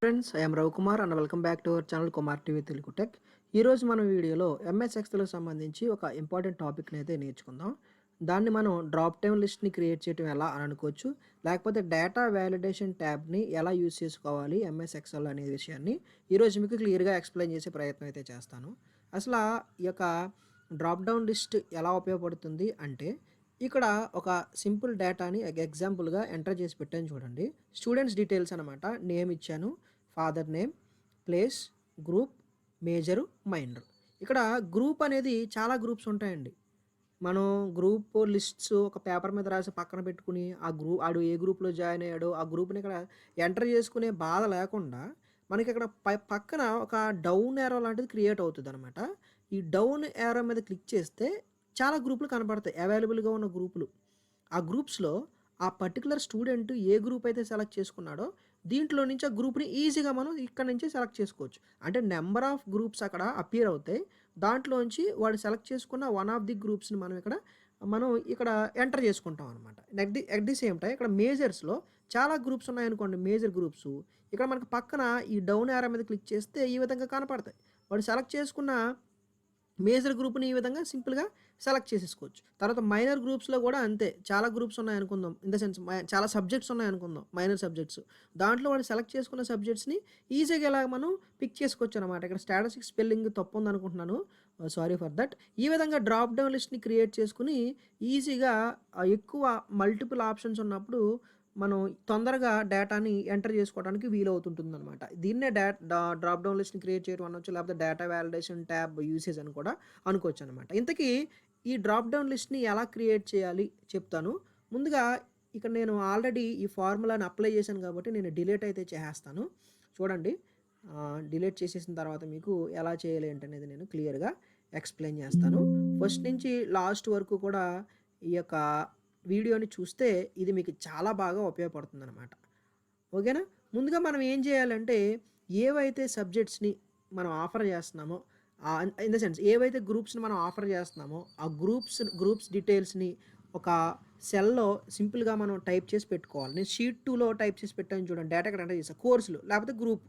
Friends, I am Ravikumar and welcome back to our channel Kumar TV Telugu tech. ఈరోజు మన వీడియోలో MS ఎక్సెల్కి సంబంధించి ఒక ఇంపార్టెంట్ టాపిక్ని అయితే నేర్చుకుందాం. దాన్ని మనం డ్రాప్ డౌన్ లిస్ట్ని క్రియేట్ చేయడం ఎలా అని అనుకోవచ్చు, లేకపోతే డేటా వ్యాలిడేషన్ ట్యాబ్ని ఎలా యూజ్ చేసుకోవాలి ఎంఎస్ ఎక్సెల్ అనే విషయాన్ని ఈరోజు మీకు క్లియర్గా ఎక్స్ప్లెయిన్ చేసే ప్రయత్నం అయితే చేస్తాను. అసలు ఈ యొక్క డ్రాప్ డౌన్ లిస్ట్ ఎలా ఉపయోగపడుతుంది అంటే, ఇక్కడ ఒక సింపుల్ డేటాని ఎగ్జాంపుల్గా ఎంటర్ చేసి పెట్టాను చూడండి. స్టూడెంట్స్ డీటెయిల్స్ అనమాట. నేమ్ ఇచ్చాను, father name, place, group, major, minor. ఇక్కడ గ్రూప్ అనేది చాలా గ్రూప్స్ ఉంటాయండి. మనం గ్రూప్ లిస్ట్స్ ఒక పేపర్ మీద రాసి పక్కన పెట్టుకుని ఆడు ఏ గ్రూప్లో జాయిన్ అయ్యాడో ఆ గ్రూప్ని ఇక్కడ ఎంటర్ చేసుకునే బాధ లేకుండా మనకి ఇక్కడ పక్కన ఒక డౌన్ యారో లాంటిది క్రియేట్ అవుతుంది అనమాట. ఈ డౌన్ యారో మీద క్లిక్ చేస్తే చాలా గ్రూపులు కనపడతాయి, అవైలబుల్గా ఉన్న గ్రూపులు. ఆ గ్రూప్స్లో ఆ పర్టికులర్ స్టూడెంట్ ఏ గ్రూప్ అయితే సెలెక్ట్ చేసుకున్నాడో దీంట్లో నుంచి ఆ గ్రూప్ని ఈజీగా మనం ఇక్కడ నుంచి సెలెక్ట్ చేసుకోవచ్చు. అంటే నెంబర్ ఆఫ్ గ్రూప్స్ అక్కడ అపియర్ అవుతాయి. దాంట్లోంచి వాడు సెలెక్ట్ చేసుకున్న వన్ ఆఫ్ ది గ్రూప్స్ని మనం ఇక్కడ ఎంటర్ చేసుకుంటాం అనమాట. ఎట్ ది సేమ్ టైం ఇక్కడ మేజర్స్లో చాలా గ్రూప్స్ ఉన్నాయనుకోండి, మేజర్ గ్రూప్స్. ఇక్కడ మనకు పక్కన ఈ డౌన్ యారో మీద క్లిక్ చేస్తే ఈ విధంగా కనపడతాయి. వాడు సెలెక్ట్ చేసుకున్న మేజర్ గ్రూప్‌ని ఈ విధంగా సింపుల్‌గా సెలెక్ట్ చేసేసుకోవచ్చు. తర్వాత మైనర్ గ్రూప్స్‌లో కూడా అంతే. చాలా గ్రూప్స్ ఉన్నాయనుకుందాం. ఇన్ ద సెన్స్ చాలా సబ్జెక్ట్స్ ఉన్నాయనుకుందాం, మైనర్ సబ్జెక్ట్స్. దాంట్లో వాడు సెలెక్ట్ చేసుకున్న సబ్జెక్ట్స్‌ని ఈజీగా ఇలాగ మనం పిక్ చేసుకోవచ్చనమాట. ఇక్కడ స్టాటిస్టిక్స్ స్పెల్లింగ్ తప్పుందనుకుంటున్నాను. Sorry for that. ఈ విధంగా డ్రాప్ డౌన్ లిస్ట్‌ని క్రియేట్ చేసుకొని ఈజీగా ఎక్కువ మల్టిపుల్ ఆప్షన్స్ ఉన్నప్పుడు మనం తొందరగా డేటాని ఎంటర్ చేసుకోవడానికి వీలవుతుంటుందనమాట. దీన్నే డ్రాప్ డౌన్ లిస్ట్‌ని క్రియేట్ చేయడం అనొచ్చు. లేకపోతే డేటా వాలిడేషన్ ట్యాబ్ యూసేజ్ అని కూడా అనుకోవచ్చనమాట. ఇంతకీ ఈ డ్రాప్ డౌన్ లిస్ట్‌ని ఎలా క్రియేట్ చేయాలి చెప్తాను. ముందుగా ఇక్కడ నేను ఆల్రెడీ ఈ ఫార్ములాని అప్లై చేశాను కాబట్టి నేను డిలీట్ అయితే చేసేస్తాను. చూడండి, డిలీట్ చేసేసిన తర్వాత మీకు ఎలా చేయాలి ఏంటనేది నేను క్లియర్‌గా ఎక్స్‌ప్లెయిన్ చేస్తాను. ఫస్ట్ నుంచి లాస్ట్ వరకు కూడా ఈ యొక్క వీడియోని చూస్తే ఇది మీకు చాలా బాగా ఉపయోగపడుతుందనమాట. ఓకేనా? ముందుగా మనం ఏం చేయాలంటే, ఏవైతే సబ్జెక్ట్స్‌ని మనం ఆఫర్ చేస్తున్నామో ఇన్ ద సెన్స్ ఏవైతే గ్రూప్స్‌ని మనం ఆఫర్ చేస్తున్నామో ఆ గ్రూప్స్ డీటెయిల్స్‌ని ఒక సెల్‌లో సింపుల్‌గా మనం టైప్ చేసి పెట్టుకోవాలి. నేను షీట్ 2లో టైప్ చేసి పెట్టాను చూడండి. డేటా ఇక్కడ ఎంటర్ చేశా. కోర్సులు లేకపోతే గ్రూప్.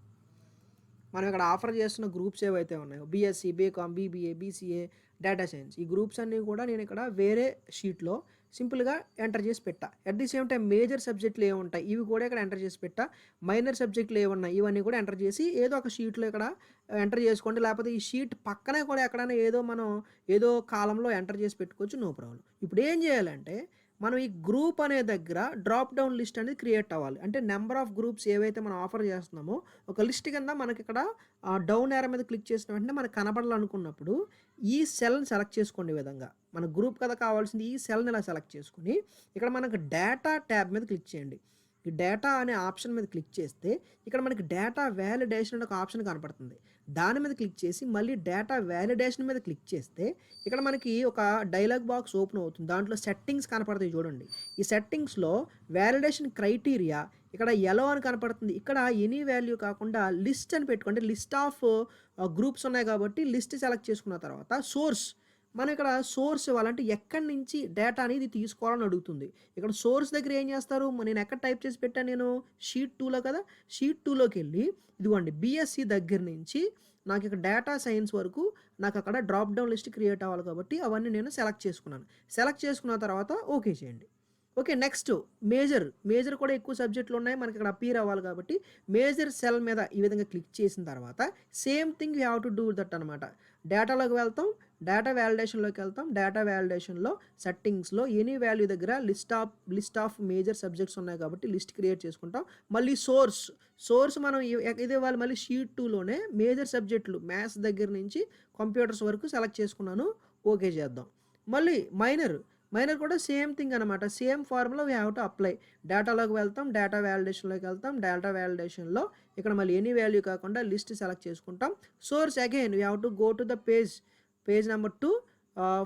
మనం ఇక్కడ ఆఫర్ చేస్తున్న గ్రూప్స్ ఏవైతే ఉన్నాయో BSc, BCom, BBA, BCA, data science, ఈ గ్రూప్స్ అన్నీ కూడా నేను ఇక్కడ వేరే షీట్‌లో సింపుల్‌గా ఎంటర్ చేసి పెట్టా. At the same time major సబ్జెక్టులు ఏముంటాయి ఇవి కూడా ఇక్కడ ఎంటర్ చేసి పెట్టా. మైనర్ సబ్జెక్టులు ఏమున్నాయి ఇవన్నీ కూడా ఎంటర్ చేసి ఏదో ఒక షీట్‌లో ఇక్కడ ఎంటర్ చేసుకోండి. లేకపోతే ఈ షీట్ పక్కనే కూడా ఎక్కడైనా ఏదో కాలంలో ఎంటర్ చేసి పెట్టుకోవచ్చు. No problem. ఇప్పుడు ఏం చేయాలంటే మనం ఈ గ్రూప్ అనే దగ్గర డ్రాప్ డౌన్ లిస్ట్ అనేది క్రియేట్ అవ్వాలి. అంటే నెంబర్ ఆఫ్ గ్రూప్స్ ఏవైతే మనం ఆఫర్ చేస్తున్నామో ఒక లిస్ట్ కింద మనకిక్కడ డౌన్ యారో మీద క్లిక్ చేసిన వెంటనే మనకు కనపడాలనుకున్నప్పుడు ఈ సెల్‌ని సెలెక్ట్ చేసుకోండి ఈ విధంగా. మన గ్రూప్ కదా కావాల్సింది. ఈ సెల్‌ని ఇలా సెలెక్ట్ చేసుకొని ఇక్కడ మనకు డేటా ట్యాబ్ మీద క్లిక్ చేయండి. ఈ డేటా అనే ఆప్షన్ మీద క్లిక్ చేస్తే ఇక్కడ మనకి డేటా వాలిడేషన్ అనే ఒక ఆప్షన్ కనపడుతుంది. దాని మీద క్లిక్ చేసి మళ్ళీ డేటా వాలిడేషన్ మీద క్లిక్ చేస్తే ఇక్కడ మనకి ఒక డైలాగ్ బాక్స్ ఓపెన్ అవుతుంది. దాంట్లో సెట్టింగ్స్ కనపడతాయి చూడండి. ఈ సెట్టింగ్స్‌లో వాలిడేషన్ క్రైటీరియా ఇక్కడ యెల్లో అని కనపడుతుంది. ఇక్కడ ఎనీ వాల్యూ కాకుండా లిస్ట్ అని పెట్టుకోండి. లిస్ట్ ఆఫ్ గ్రూప్స్ ఉన్నాయి కాబట్టి లిస్ట్ సెలెక్ట్ చేసుకున్న తర్వాత మనం ఇక్కడ సోర్స్ ఇవ్వాలంటే ఎక్కడి నుంచి డేటా అనేది తీసుకోవాలని అడుగుతుంది. ఇక్కడ సోర్స్ దగ్గర ఏం చేస్తారు, నేను ఎక్కడ టైప్ చేసి పెట్టాను, నేను షీట్ 2లో కదా, షీట్ 2లోకెళ్ళి ఇదిగోండి బీఎస్సీ దగ్గర నుంచి నాకు ఇక్కడ డేటా సైన్స్ వరకు నాకు అక్కడ డ్రాప్ డౌన్ లిస్ట్ క్రియేట్ అవ్వాలి కాబట్టి అవన్నీ నేను సెలెక్ట్ చేసుకున్నాను. సెలెక్ట్ చేసుకున్న తర్వాత ఓకే చేయండి. ఓకే, నెక్స్ట్ మేజర్ కూడా ఎక్కువ సబ్జెక్టులు ఉన్నాయి మనకి ఇక్కడ అపియర్ అవ్వాలి కాబట్టి మేజర్ సెల్ మీద ఈ విధంగా క్లిక్ చేసిన తర్వాత same thing you have to do that అనమాట. డేటాలోకి వెళ్తాం, డేటా వ్యాలిడేషన్లోకి వెళ్తాం. డేటా వ్యాలిడేషన్లో సెట్టింగ్స్లో ఎనీ వాల్యూ దగ్గర లిస్ట్ ఆఫ్ మేజర్ సబ్జెక్ట్స్ ఉన్నాయి కాబట్టి లిస్ట్ క్రియేట్ చేసుకుంటాం. మళ్ళీ సోర్స్ మనం ఇది ఇవ్వాలి. మళ్ళీ షీట్ 2లోనే మేజర్ సబ్జెక్టులు మ్యాథ్స్ దగ్గర నుంచి కంప్యూటర్స్ వరకు సెలెక్ట్ చేసుకున్నాను. ఓకే చేద్దాం. మళ్ళీ మైనర్ కూడా సేమ్ థింగ్ అనమాట. Same formula we have to apply. డేటాలోకి వెళ్తాం, డేటా వ్యాలిడేషన్లోకి వెళ్తాం. డేటా వ్యాలిడేషన్లో ఇక్కడ మళ్ళీ ఎనీ వాల్యూ కాకుండా లిస్ట్ సెలెక్ట్ చేసుకుంటాం. Source again we have to go to the page number 2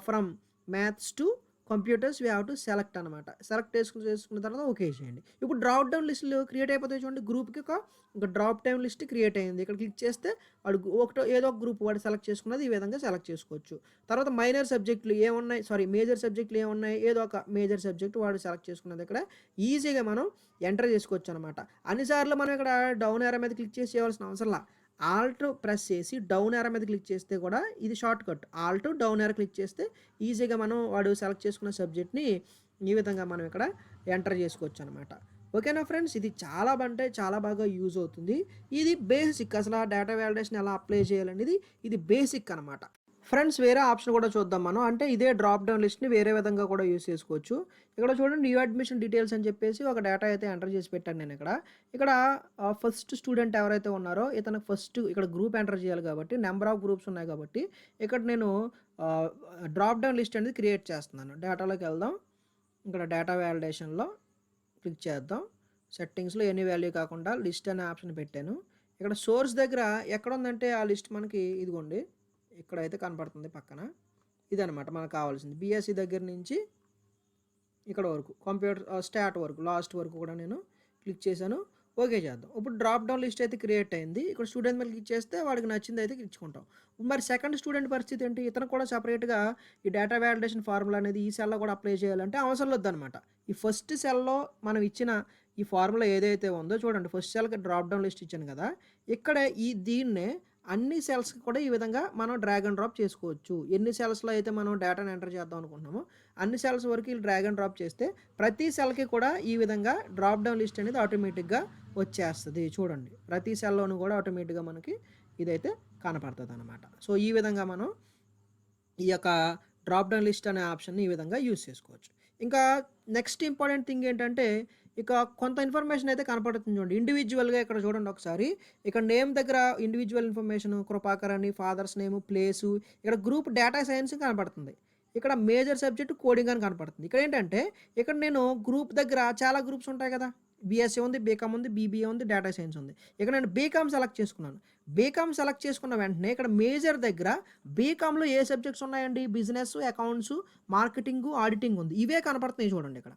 from maths to computers we have to select అనమాట. సెలెక్ట్ చేసుకున్న తర్వాత ఓకే చేయండి. ఇప్పుడు డ్రాప్ డౌన్ లిస్టులు క్రియేట్ అయిపోతాయి చూడండి. గ్రూప్‌కి ఒక డ్రాప్ డౌన్ లిస్ట్ క్రియేట్ అయింది. ఇక్కడ క్లిక్ చేస్తే వాడు ఒకటో ఏదో ఒక గ్రూప్ వాడు సెలెక్ట్ చేసుకున్నది ఈ విధంగా సెలెక్ట్ చేసుకోవచ్చు. తర్వాత మైనర్ సబ్జెక్టులు ఏమున్నాయి మేజర్ సబ్జెక్టులు ఏమున్నాయి, ఏదో ఒక మేజర్ సబ్జెక్ట్ వాడు సెలెక్ట్ చేసుకున్నది ఇక్కడ ఈజీగా మనం ఎంటర్ చేసుకోవచ్చు అనమాట. అన్నిసార్లు మనం ఇక్కడ డౌన్ యారో మీద క్లిక్ చేసి చేయవలసిన అవసరంలా. ఆల్ట్ ప్రెస్ చేసి డౌన్ యారో మీద క్లిక్ చేస్తే కూడా ఇది short cut. Alt down arrow click చేస్తే ఈజీగా మనం వాడు సెలెక్ట్ చేసుకున్న సబ్జెక్ట్‌ని ఈ విధంగా మనం ఇక్కడ ఎంటర్ చేసుకోవచ్చు అనమాట. ఓకేనా ఫ్రెండ్స్, ఇది చాలా అంటే చాలా బాగా యూజ్ అవుతుంది. ఇది బేసిక్, అసలు ఆ డేటా వాలిడేషన్ ఎలా అప్లై చేయాలనేది ఇది బేసిక్ అనమాట. ఫ్రెండ్స్, వేరే ఆప్షన్ కూడా చూద్దాం మనం. అంటే ఇదే డ్రాప్ డౌన్ లిస్ట్‌ని వేరే విధంగా కూడా యూజ్ చేసుకోవచ్చు. ఇక్కడ చూడండి, న్యూ అడ్మిషన్ డీటెయిల్స్ అని చెప్పేసి ఒక డేటా అయితే ఎంటర్ చేసి పెట్టాను నేను ఇక్కడ. ఇక్కడ ఫస్ట్ స్టూడెంట్ ఎవరైతే ఉన్నారో ఇతనికి ఫస్ట్ ఇక్కడ గ్రూప్ ఎంటర్ చేయాలి కాబట్టి నెంబర్ ఆఫ్ గ్రూప్స్ ఉన్నాయి కాబట్టి ఇక్కడ నేను డ్రాప్ డౌన్ లిస్ట్ అనేది క్రియేట్ చేస్తున్నాను. డేటాలోకి వెళ్దాం. ఇక్కడ డేటా వాలిడేషన్‌లో క్లిక్ చేద్దాం. సెట్టింగ్స్‌లో ఎనీ వాల్యూ కాకుండా లిస్ట్ అనే ఆప్షన్ పెట్టాను. ఇక్కడ సోర్స్ దగ్గర ఎక్కడుందంటే ఆ లిస్ట్ మనకి ఇదిగోండి ఇక్కడైతే కనపడుతుంది పక్కన. ఇదనమాట మనకు కావాల్సింది. బీఎస్సీ దగ్గర నుంచి ఇక్కడ వరకు కంప్యూటర్ స్టార్ట్ వరకు లాస్ట్ వరకు కూడా నేను క్లిక్ చేశాను. ఓకే చేద్దాం. ఇప్పుడు డ్రాప్ డౌన్ లిస్ట్ అయితే క్రియేట్ అయింది. ఇక్కడ స్టూడెంట్ మీద క్లిక్ చేస్తే వాడికి నచ్చింది అయితే ఇచ్చుకుంటాం. మరి సెకండ్ స్టూడెంట్ పరిస్థితి ఏంటి? ఇతను కూడా సపరేట్గా ఈ డేటా వాలిడేషన్ ఫార్ములా అనేది ఈ సెల్లో కూడా అప్లై చేయాలంటే అవసరం లేదనమాట. ఈ ఫస్ట్ సెల్లో మనం ఇచ్చిన ఈ ఫార్ములా ఏదైతే ఉందో చూడండి, ఫస్ట్ సెల్కి డ్రాప్ డౌన్ లిస్ట్ ఇచ్చాను కదా, ఇక్కడ దీన్నే అన్ని సెల్స్కి కూడా ఈ విధంగా మనం డ్రాగ్ అండ్ డ్రాప్ చేసుకోవచ్చు. ఎన్ని సెల్స్లో అయితే మనం డేటాను ఎంటర్ చేద్దాం అనుకుంటున్నామో అన్ని సెల్స్ వరకు ఈ డ్రాగ్ అండ్ డ్రాప్ చేస్తే ప్రతి సెల్కి కూడా ఈ విధంగా డ్రాప్ డౌన్ లిస్ట్ అనేది ఆటోమేటిక్గా వచ్చేస్తుంది. చూడండి, ప్రతి సెల్లోనూ కూడా ఆటోమేటిక్గా మనకి ఇదైతే కనపడుతుంది అనమాట. సో ఈ విధంగా మనం ఈ యొక్క డ్రాప్ డౌన్ లిస్ట్ అనే ఆప్షన్ని ఈ విధంగా యూజ్ చేసుకోవచ్చు. ఇంకా నెక్స్ట్ ఇంపార్టెంట్ థింగ్ ఏంటంటే, ఇక కొంత ఇన్ఫర్మేషన్ అయితే కనపడుతుంది చూడండి. ఇండివిజువల్గా ఇక్కడ చూడండి ఒకసారి, ఇక్కడ నేమ్ దగ్గర ఇండివిజువల్ ఇన్ఫర్మేషన్ కృపాకర్ అని, ఫాదర్స్ నేమ్, ప్లేసు, ఇక్కడ గ్రూప్ డేటా సైన్స్ కనపడుతుంది. ఇక్కడ మేజర్ సబ్జెక్ట్ కోడింగ్ అని కనపడుతుంది. ఇక్కడ ఏంటంటే ఇక్కడ నేను గ్రూప్ దగ్గర చాలా గ్రూప్స్ ఉంటాయి కదా, బీఎస్సీ ఉంది, బీకామ్ ఉంది, బీబీఏ ఉంది, డేటా సైన్స్ ఉంది. ఇక్కడ నేను బీకామ్ సెలెక్ట్ చేసుకున్నాను. బీకామ్ సెలెక్ట్ చేసుకున్న వెంటనే ఇక్కడ మేజర్ దగ్గర బీకామ్లో ఏ సబ్జెక్ట్స్ ఉన్నాయండి? బిజినెస్, అకౌంట్స్, మార్కెటింగ్, ఆడిటింగ్ ఉంది. ఇవే కనపడుతున్నాయి చూడండి ఇక్కడ.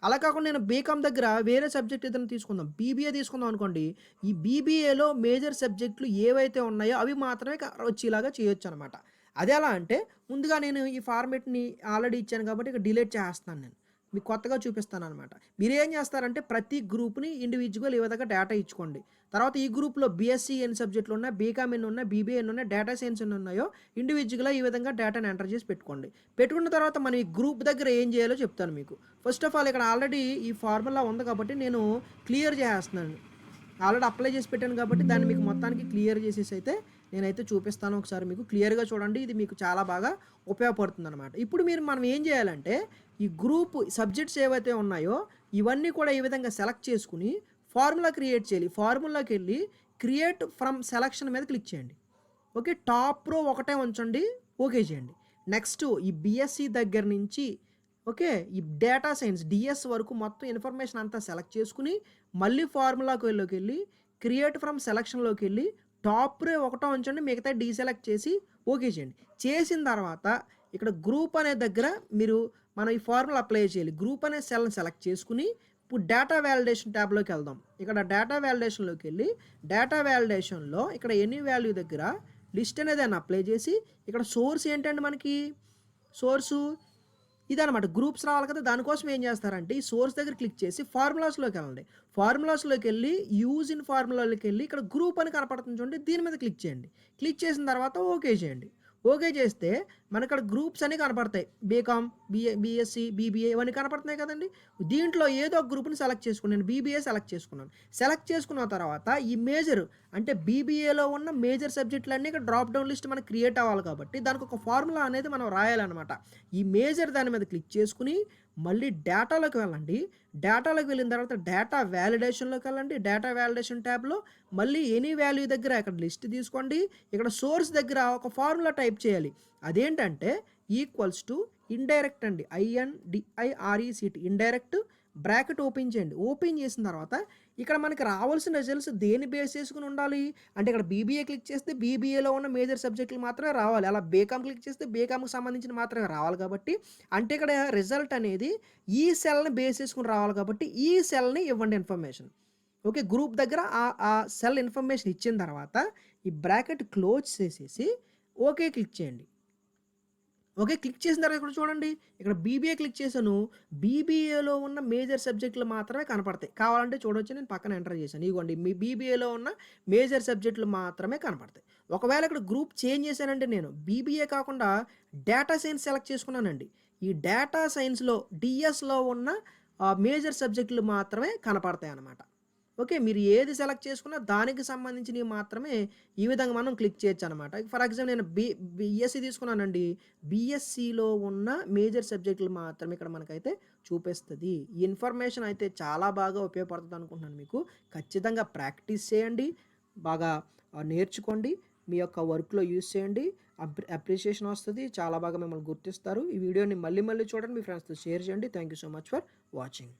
అలా కాకుండా నేను బీకామ్ దగ్గర వేరే సబ్జెక్ట్ ఏదైనా తీసుకుందాం, బీబీఏ తీసుకుందాం అనుకోండి, ఈ బీబీఏలో మేజర్ సబ్జెక్టులు ఏవైతే ఉన్నాయో అవి మాత్రమే వచ్చేలాగా చేయొచ్చు అనమాట. అది ఎలా అంటే, ముందుగా నేను ఈ ఫార్మేట్ని ఆల్రెడీ ఇచ్చాను కాబట్టి ఇక్కడ డిలీట్ చేస్తున్నాను. నేను మీకు కొత్తగా చూపిస్తాను అనమాట. మీరు ఏం చేస్తారంటే ప్రతి గ్రూప్ని ఇండివిజువల్ ఈ విధంగా డేటా ఇచ్చుకోండి. తర్వాత ఈ గ్రూప్లో బీఎస్సీ ఎన్ని సబ్జెక్టులు ఉన్నాయి, బీకామ్ ఎన్ని ఉన్నాయి, బీబీఏ ఎన్ని ఉన్నాయి, డేటా సైన్స్ ఎన్ని ఉన్నాయో ఇండివిజువల్గా ఈ విధంగా డేటాను ఎంటర్ చేసి పెట్టుకోండి. పెట్టుకున్న తర్వాత మనం ఈ గ్రూప్ దగ్గర ఏం చేయాలో చెప్తాను మీకు. ఫస్ట్ ఆఫ్ ఆల్ ఇక్కడ ఆల్రెడీ ఈ ఫార్ములా ఉంది కాబట్టి నేను క్లియర్ చేస్తున్నాను. ఆల్రెడీ అప్లై చేసి పెట్టాను కాబట్టి దాన్ని మీకు మొత్తానికి క్లియర్ చేసేసి అయితే నేనైతే చూపిస్తాను. ఒకసారి మీకు క్లియర్గా చూడండి, ఇది మీకు చాలా బాగా ఉపయోగపడుతుంది అనమాట. ఇప్పుడు మనం ఏం చేయాలంటే, ఈ గ్రూప్ సబ్జెక్ట్స్ ఏవైతే ఉన్నాయో ఇవన్నీ కూడా ఈ విధంగా సెలెక్ట్ చేసుకుని ఫార్ములా క్రియేట్ చేయాలి. ఫార్ములాకి వెళ్ళి క్రియేట్ ఫ్రమ్ సెలక్షన్ మీద క్లిక్ చేయండి. ఓకే, టాప్ రో ఒకటే ఉంచండి, ఓకే చేయండి. నెక్స్ట్ ఈ బీఎస్సీ దగ్గర నుంచి ఓకే ఈ డేటా సైన్స్ డిఎస్ వరకు మొత్తం ఇన్ఫర్మేషన్ అంతా సెలెక్ట్ చేసుకుని మళ్ళీ ఫార్ములాకి వెళ్ళి క్రియేట్ ఫ్రమ్ సెలక్షన్లోకి వెళ్ళి టాప్ రే ఒకటో ఉంచండి, మిగతా డీసెలెక్ట్ చేసి ఓకే చేయండి. చేసిన తర్వాత ఇక్కడ గ్రూప్ అనే దగ్గర మనం ఈ ఫార్ములా అప్లై చేయాలి. గ్రూప్ అనే సెల్ని సెలెక్ట్ చేసుకుని ఇప్పుడు డేటా వాలిడేషన్ ట్యాబ్లోకి వెళ్దాం. ఇక్కడ డేటా వాలిడేషన్లోకి వెళ్ళి డేటా వాలిడేషన్లో ఇక్కడ ఎనీ వాల్యూ దగ్గర లిస్ట్ అనేది అని అప్లై చేసి ఇక్కడ సోర్స్ ఏంటంటే మనకి సోర్సు ఇదనమాట, గ్రూప్స్ రావాలి కదా. దానికోసం ఏం చేస్తారంటే ఈ సోర్స్ దగ్గర క్లిక్ చేసి ఫార్ములాస్లోకి వెళ్ళండి. ఫార్ములాస్లోకి వెళ్ళి యూజ్ ఇన్ ఫార్ములాలోకి వెళ్ళి ఇక్కడ గ్రూప్ అని కనపడుతుంది చూడండి, దీని మీద క్లిక్ చేయండి. క్లిక్ చేసిన తర్వాత ఓకే చేయండి. ఓకే చేస్తే మనకి ఇక్కడ గ్రూప్స్ అన్నీ కనపడతాయి. బీకామ్, బీఎస్సీ, బీబీఏ ఇవన్నీ కనపడుతున్నాయి కదండి. దీంట్లో ఏదో ఒక గ్రూప్ని సెలెక్ట్ చేసుకున్నాను. నేను బీబీఏ సెలెక్ట్ చేసుకున్నాను. సెలెక్ట్ చేసుకున్న తర్వాత ఈ మేజర్ అంటే బీబీఏలో ఉన్న మేజర్ సబ్జెక్టులన్నీ ఇక్కడ డ్రాప్ డౌన్ లిస్ట్ మనకి క్రియేట్ అవ్వాలి కాబట్టి దానికి ఒక ఫార్ములా అనేది మనం రాయాలన్నమాట. ఈ మేజర్ దాని మీద క్లిక్ చేసుకుని మళ్ళీ డేటాలోకి వెళ్ళండి. డేటాలోకి వెళ్ళిన తర్వాత డేటా వ్యాలిడేషన్లోకి వెళ్ళండి. డేటా వ్యాలిడేషన్ ట్యాబ్లో మళ్ళీ ఎనీ వాల్యూ దగ్గర ఇక్కడ లిస్ట్ తీసుకోండి. ఇక్కడ సోర్స్ దగ్గర ఒక ఫార్ములా టైప్ చేయాలి. అదేంటంటే ఈక్వల్స్ టు ఇండైరెక్ట్ అండి, INDIRECT ఇండైరెక్ట్ బ్రాకెట్ ఓపెన్ చేయండి. ఓపెన్ చేసిన తర్వాత ఇక్కడ మనకి రావాల్సిన రిజల్ట్స్ దేన్ని బేస్ చేసుకొని ఉండాలి? అంటే ఇక్కడ బీబీఏ క్లిక్ చేస్తే బీబీఏలో ఉన్న మేజర్ సబ్జెక్టులు మాత్రమే రావాలి. అలా బీకామ్ క్లిక్ చేస్తే బీకామ్‌కి సంబంధించినవి మాత్రమే రావాలి కాబట్టి, అంటే ఇక్కడ రిజల్ట్ అనేది ఈ సెల్‌ని బేస్ చేసుకొని రావాలి కాబట్టి, ఈ సెల్‌ని ఇవ్వండి ఇన్ఫర్మేషన్. ఓకే. గ్రూప్ దగ్గర ఆ సెల్ ఇన్ఫర్మేషన్ ఇచ్చిన తర్వాత, ఈ బ్రాకెట్ క్లోజ్ చేసేసి ఓకే క్లిక్ చేయండి. ఓకే. క్లిక్ చేసిన తర్వాత ఇక్కడ చూడండి. ఇక్కడ బీబీఏ క్లిక్ చేశాను. బీబీఏలో ఉన్న మేజర్ సబ్జెక్టులు మాత్రమే కనపడతాయి. కావాలంటే చూడొచ్చు, నేను పక్కన ఎంటర్ చేశాను. ఇగోండి మీ బీబీఏలో ఉన్న మేజర్ సబ్జెక్టులు మాత్రమే కనపడతాయి. ఒకవేళ ఇక్కడ గ్రూప్ చేంజ్ చేశానంటే నేను బీబీఏ కాకుండా డేటా సైన్స్ సెలెక్ట్ చేసుకున్నానండి. ఈ డేటా సైన్స్‌లో డీఎస్‌లో ఉన్న మేజర్ సబ్జెక్టులు మాత్రమే కనపడతాయన్నమాట. ఓకే. మీరు ఏది సెలెక్ట్ చేసుకున్నా దానికి సంబంధించినవి మాత్రమే ఈ విధంగా మనం క్లిక్ చేయొచ్చనమాట. ఫర్ ఎగ్జాంపుల్ నేను బీఎస్సీ తీసుకున్నానండి. బీఎస్సీలో ఉన్న మేజర్ సబ్జెక్టులు మాత్రమే ఇక్కడ మనకైతే చూపిస్తది. ఈ ఇన్ఫర్మేషన్ అయితే చాలా బాగా ఉపయోగపడుతుందనుకుంటున్నాను మీకు. ఖచ్చితంగా ప్రాక్టీస్ చేయండి. బాగా నేర్చుకోండి. మీ యొక్క వర్క్‌లో యూజ్ చేయండి. అప్రిషియేషన్ వస్తది. చాలా బాగా మిమ్మల్ని గుర్తిస్తారు. ఈ వీడియోని మళ్ళీ మళ్ళీ చూడండి. మీ ఫ్రెండ్స్‌తో షేర్ చేయండి. Thank you so much for watching.